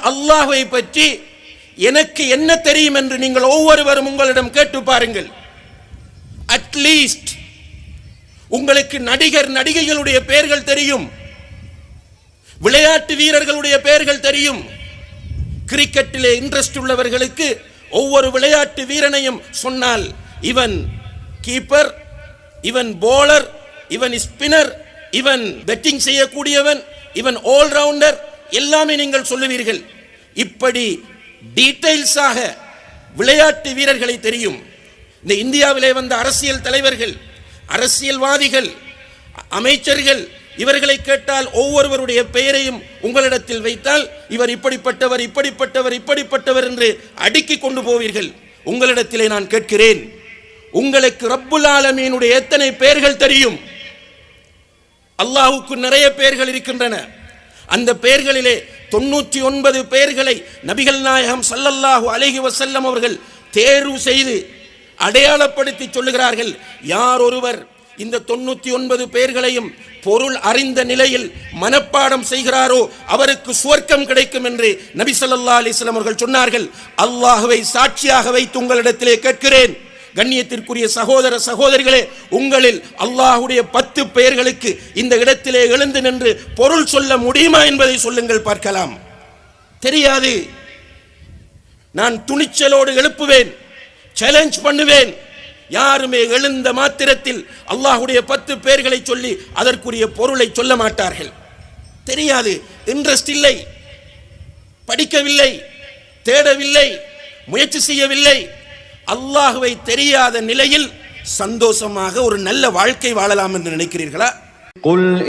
அல்லாஹ்வை பற்றி எனக்கு என்ன தெரியும் என்று நீங்கள் ஒவ்வொருவரும் உங்களிடம் கேட்டு பாருங்கள். அட்லீஸ்ட் உங்களுக்கு நடிகர் நடிகைகளுடைய பெயர்கள் தெரியும், விளையாட்டு வீரர்களுடைய பெயர்கள் தெரியும். கிரிக்கெட்டிலே இன்ட்ரெஸ்ட் உள்ளவர்களுக்கு ஒவ்வொரு விளையாட்டு வீரனையும் சொன்னால் இவன் கீப்பர், இவன் போலர், இவன் ஸ்பின்னர், இவன் பேட்டிங் செய்யக்கூடியவன், இவன் ஆல்ரவுண்டர், எல்லாமே நீங்கள் சொல்லுவீர்கள். இப்படி டீடைல்ஸாக விளையாட்டு வீரர்களை தெரியும். இந்த இந்தியாவிலே வந்த அரசியல் தலைவர்கள், அரசியல்வாதிகள், அமைச்சர்கள், இவர்களை கேட்டால் ஒவ்வொருவருடைய பெயரையும் உங்களிடத்தில் வைத்தால் இவர் இப்படிப்பட்டவர் இப்படிப்பட்டவர் இப்படிப்பட்டவர் என்று அடுக்கி கொண்டு போவீர்கள். உங்களிடத்திலே நான் கேட்கிறேன், உங்களுக்கு ரப்புல் ஆலமீனுடைய எத்தனை பெயர்கள் தெரியும்? அல்லாஹ்வுக்கு நிறைய பெயர்கள் இருக்கின்றன. அந்த பெயர்களிலே 99 பெயர்களை நபிகள் நாயகம் ஸல்லல்லாஹு அலைஹி வஸல்லம் அவர்கள் தேர்வு செய்து அடையாளப்படுத்தி சொல்லுகிறார்கள். யார் ஒருவர் இந்த 99 பெயர்களையும் பொருள் அறிந்த நிலையில் மனப்பாடம் செய்கிறாரோ அவருக்கு சுவர்க்கம் கிடைக்கும் என்று நபி ஸல்லல்லாஹு அலைஹி வஸல்லம் அவர்கள் சொன்னார்கள். அல்லாஹ்வை சாட்சியாக வைத்து உங்களிடத்திலே கேட்கிறேன், கண்ணியத்திற்குரிய சகோதர சகோதரிகளே, உங்களில் அல்லாஹ்வுடைய 10 பெயர்களுக்கு இந்த இடத்திலே எழுந்து நின்று பொருள் சொல்ல முடியுமா என்பதை சொல்லுங்கள் பார்க்கலாம். தெரியாது. நான் துணிச்சலோடு எழுப்புவேன், சேலஞ்ச் பண்ணுவேன். யாருமே எழுந்த மாத்திரத்தில் அல்லாஹ்வுடைய 10 பெயர்களை சொல்லி அதற்குரிய பொருளை சொல்ல மாட்டார்கள். தெரியாது, இன்ட்ரெஸ்ட் இல்லை, படிக்கவில்லை, தேடவில்லை, முயற்சி செய்யவில்லை. அல்லாஹ்வை தெரியாத நிலையில் சந்தோஷமாக ஒரு நல்ல வாழ்க்கை வாழலாம் என்று நினைக்கிறீர்களா?